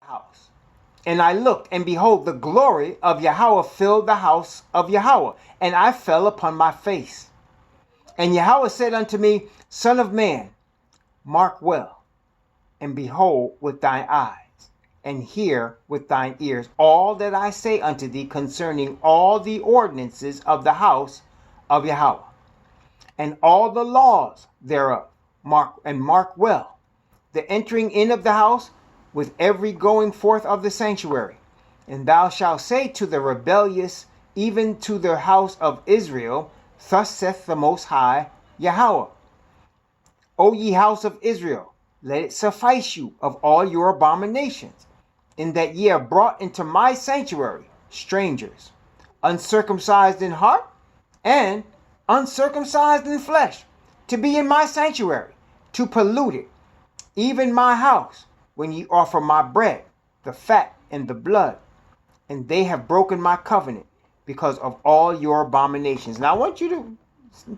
house. And I looked, and behold, the glory of Yahweh filled the house of Yahweh, and I fell upon my face. And Yahweh said unto me, Son of man, mark well, and behold with thine eyes, and hear with thine ears all that I say unto thee concerning all the ordinances of the house of Yahweh, and all the laws thereof. Mark well the entering in of the house, with every going forth of the sanctuary. And thou shalt say to the rebellious, even to the house of Israel, Thus saith the Most High Yahweh, O ye house of Israel, let it suffice you of all your abominations, in that ye have brought into my sanctuary strangers, uncircumcised in heart and uncircumcised in flesh, to be in my sanctuary, to pollute it, even my house, when ye offer my bread, the fat and the blood. And they have broken my covenant because of all your abominations. Now I want you to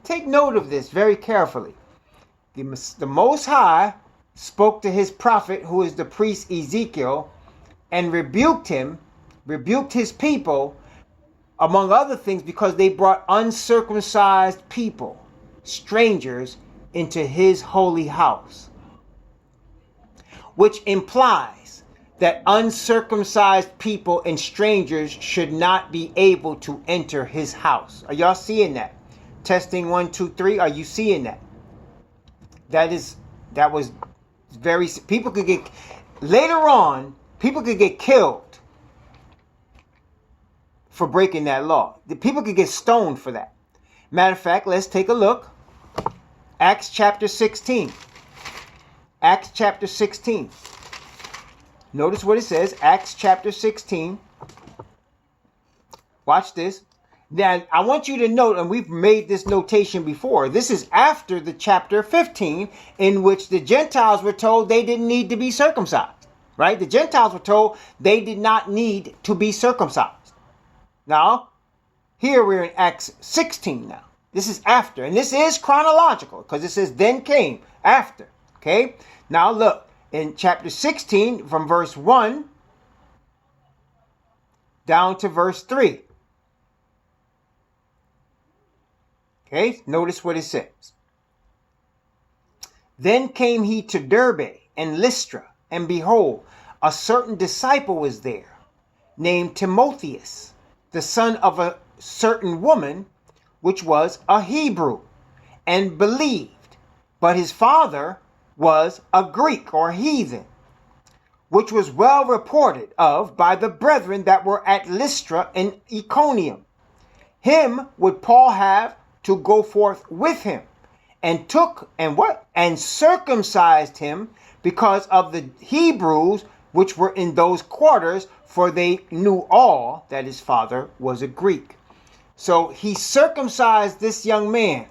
take note of this very carefully. The Most High spoke to his prophet, who is the priest Ezekiel, and rebuked his people, among other things, because they brought uncircumcised people, strangers, into his holy house. Which implies that uncircumcised people and strangers should not be able to enter his house. Are y'all seeing that? Testing 1, 2, 3. Are you seeing that? That was very, people could get, later on, people could get killed for breaking that law. The people could get stoned for that. Matter of fact, let's take a look. Acts chapter 16. Acts chapter 16. Notice what it says. Acts chapter 16. Watch this. Now, I want you to note, and we've made this notation before, this is after the chapter 15, in which the Gentiles were told they didn't need to be circumcised. Right? The Gentiles were told they did not need to be circumcised. Now, here we're in Acts 16 now. This is after, and this is chronological, because it says then came after. Okay? Now look, in chapter 16, from verse 1 down to verse 3. Okay, notice what it says. Then came he to Derbe and Lystra, and behold, a certain disciple was there, named Timotheus, the son of a certain woman, which was a Hebrew, and believed, but his father was a Greek or heathen, which was well reported of by the brethren that were at Lystra and Iconium. Him would Paul have to go forth with him, and took and circumcised him, because of the Hebrews which were in those quarters, for they knew all that his father was a Greek. So he circumcised this young man.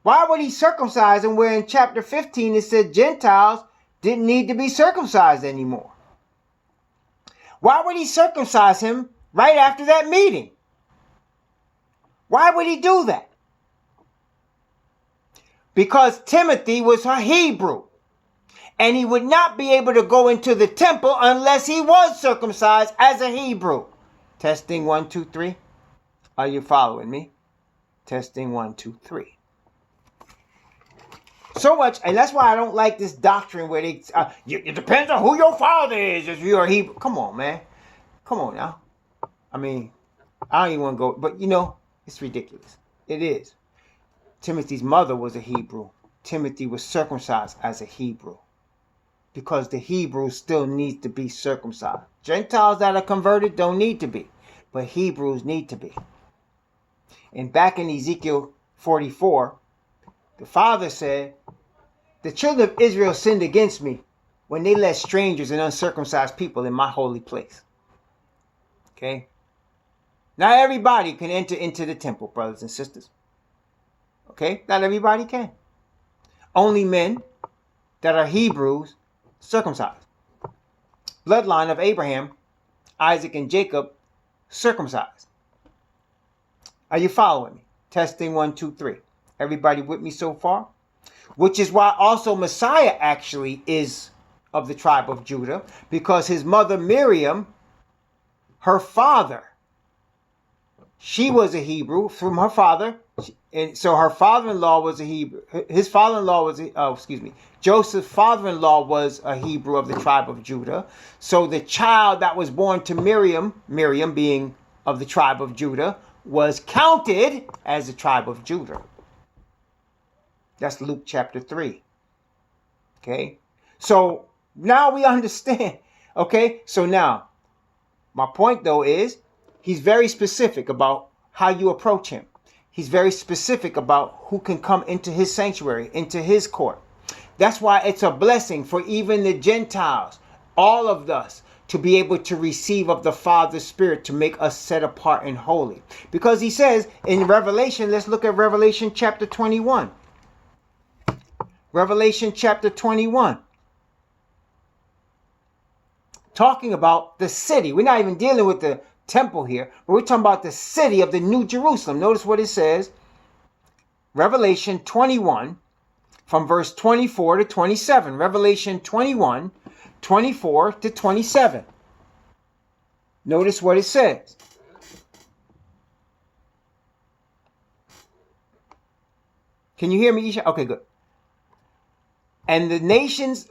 Why would he circumcise him, where in chapter 15 it said Gentiles didn't need to be circumcised anymore? Why would he circumcise him right after that meeting? Why would he do that? Because Timothy was a Hebrew, and he would not be able to go into the temple unless he was circumcised as a Hebrew. Testing 1, 2, 3. Are you following me? Testing 1, 2, 3. So much, and that's why I don't like this doctrine where they, it depends on who your father is, if you're a Hebrew. Come on, man. Come on now. I mean, I don't even want to go, but you know, it's ridiculous. It is. Timothy's mother was a Hebrew. Timothy was circumcised as a Hebrew, because the Hebrews still need to be circumcised. Gentiles that are converted don't need to be, but Hebrews need to be. And back in Ezekiel 44, the father said, the children of Israel sinned against me when they let strangers and uncircumcised people in my holy place. Okay? Not everybody can enter into the temple, brothers and sisters. Okay? Not everybody can. Only men that are Hebrews, circumcised. Bloodline of Abraham, Isaac, and Jacob, circumcised. Are you following me? Testing 1, 2, 3. Everybody with me so far? Which is why also Messiah actually is of the tribe of Judah, because his mother Miriam, her father, she was a Hebrew from her father. And so her father-in-law was a Hebrew. His father-in-law was, Joseph's father-in-law was a Hebrew of the tribe of Judah. So the child that was born to Miriam being of the tribe of Judah, was counted as the tribe of Judah. That's Luke chapter 3. Okay. So now we understand. Okay. So now my point though is he's very specific about how you approach him. He's very specific about who can come into his sanctuary, into his court. That's why it's a blessing for even the Gentiles, all of us, to be able to receive of the Father's Spirit to make us set apart and holy. Because he says in Revelation, let's look at Revelation chapter 21. Revelation chapter 21. Talking about the city. We're not even dealing with the temple here, but we're talking about the city of the New Jerusalem. Notice what it says. Revelation 21 from verse 24 to 27. Revelation 21, 24 to 27. Notice what it says. Can you hear me, Isha? Okay, good. And the nations,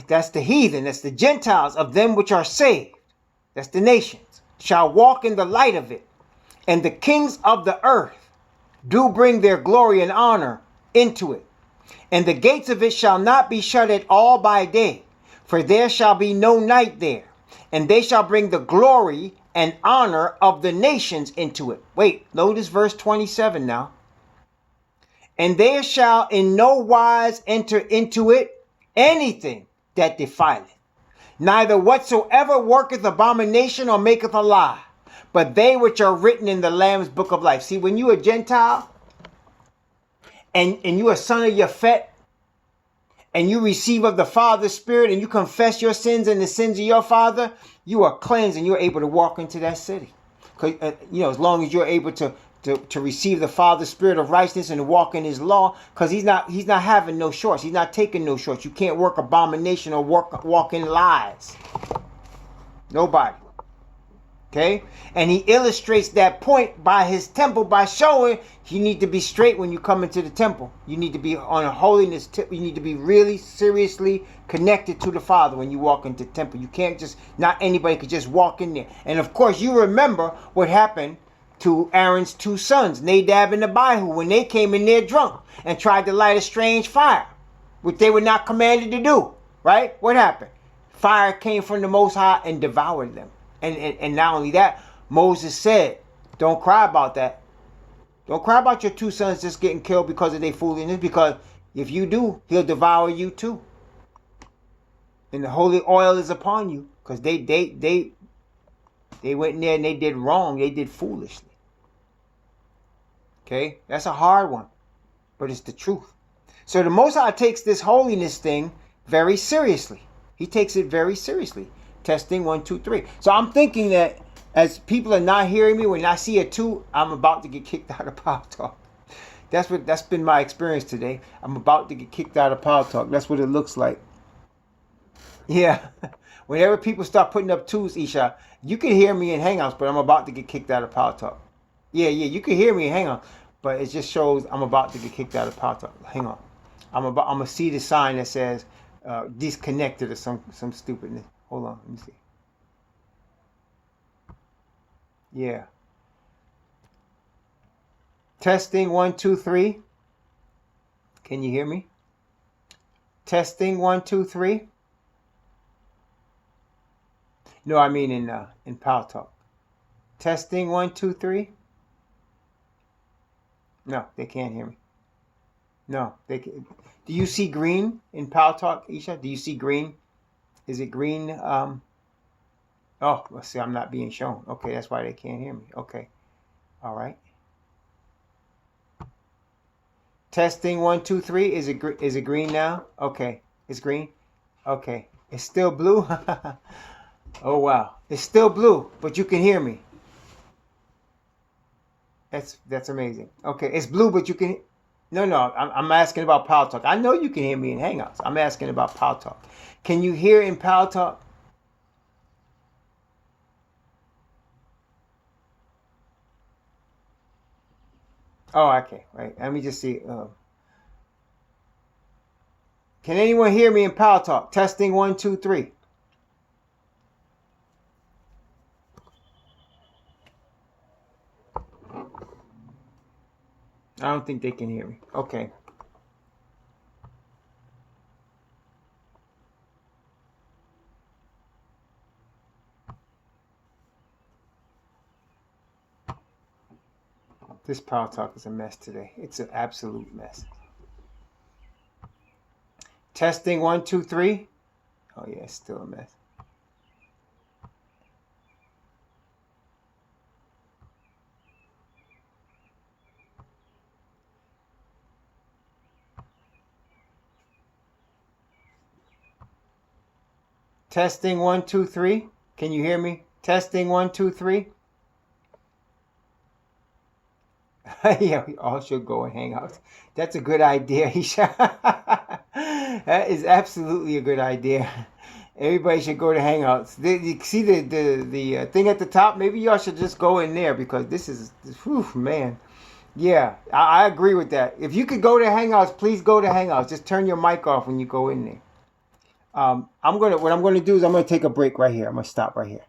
that's the heathen, that's the Gentiles of them which are saved, that's the nations, shall walk in the light of it. And the kings of the earth do bring their glory and honor into it. And the gates of it shall not be shut at all by day, for there shall be no night there. And they shall bring the glory and honor of the nations into it. Wait, notice verse 27 now. And there shall in no wise enter into it anything that defileth, neither whatsoever worketh abomination or maketh a lie, but they which are written in the Lamb's book of life. See, when you a Gentile and you a son of Yafet, and you receive of the Father's Spirit, and you confess your sins and the sins of your father, you are cleansed and you're able to walk into that city. Because as long as you're able to receive the Father's Spirit of righteousness and to walk in his law, because he's not having no shorts. He's not taking no shorts. You can't work abomination or walk in lies. Nobody. Okay? And he illustrates that point by his temple by showing you need to be straight when you come into the temple. You need to be on a holiness tip. You need to be really seriously connected to the Father when you walk into the temple. You can't not anybody could just walk in there. And of course, you remember what happened to Aaron's two sons, Nadab and Abihu, when they came in there drunk and tried to light a strange fire, which they were not commanded to do. Right? What happened? Fire came from the Most High and devoured them. And not only that, Moses said, don't cry about that. Don't cry about your two sons just getting killed because of their foolishness, because if you do, he'll devour you too. And the holy oil is upon you, because they went in there and they did wrong. They did foolishly. Okay? That's a hard one, but it's the truth. So the Most High takes this holiness thing very seriously. He takes it very seriously. Testing 1, 2, 3. So I'm thinking that as people are not hearing me, when I see a 2, I'm about to get kicked out of Power Talk. That's been my experience today. I'm about to get kicked out of Power Talk. That's what it looks like. Yeah. Whenever people start putting up 2s, Isha, you can hear me in Hangouts, but I'm about to get kicked out of Power Talk. Yeah, you can hear me in Hangouts, but it just shows I'm about to get kicked out of Power Talk. Hang on. I'm gonna see the sign that says disconnected or some stupidness. Hold on, let me see. Yeah. Testing 1, 2, 3. Can you hear me? Testing 1, 2, 3. No, I mean in Power Talk. Testing 1, 2, 3. No, they can't hear me. No, they can. Do you see green in Power Talk, Isha? Do you see green? Is it green? Oh, let's see. I'm not being shown. Okay, that's why they can't hear me. Okay. All right. Testing 1, 2, 3. Is it green now? Okay. It's green. Okay. It's still blue. Oh wow. It's still blue, but you can hear me. That's amazing. Okay. It's blue, but you can. No. I'm asking about Power Talk. I know you can hear me in Hangouts. I'm asking about Power Talk. Can you hear in Power Talk? Oh, okay. Right. Let me just see. Can anyone hear me in Power Talk? Testing 1, 2, 3. I don't think they can hear me. Okay. This Power Talk is a mess today. It's an absolute mess. Testing 1, 2, 3. Oh yeah, it's still a mess. Testing 1, 2, 3. Can you hear me? Testing 1, 2, 3. Yeah, we all should go and hang out. That's a good idea. That is absolutely a good idea. Everybody should go to Hangouts. You see the thing at the top? Maybe y'all should just go in there because this is, whew, man. Yeah, I agree with that. If you could go to Hangouts, please go to Hangouts. Just turn your mic off when you go in there. What I'm gonna do is I'm gonna take a break right here. I'm gonna stop right here.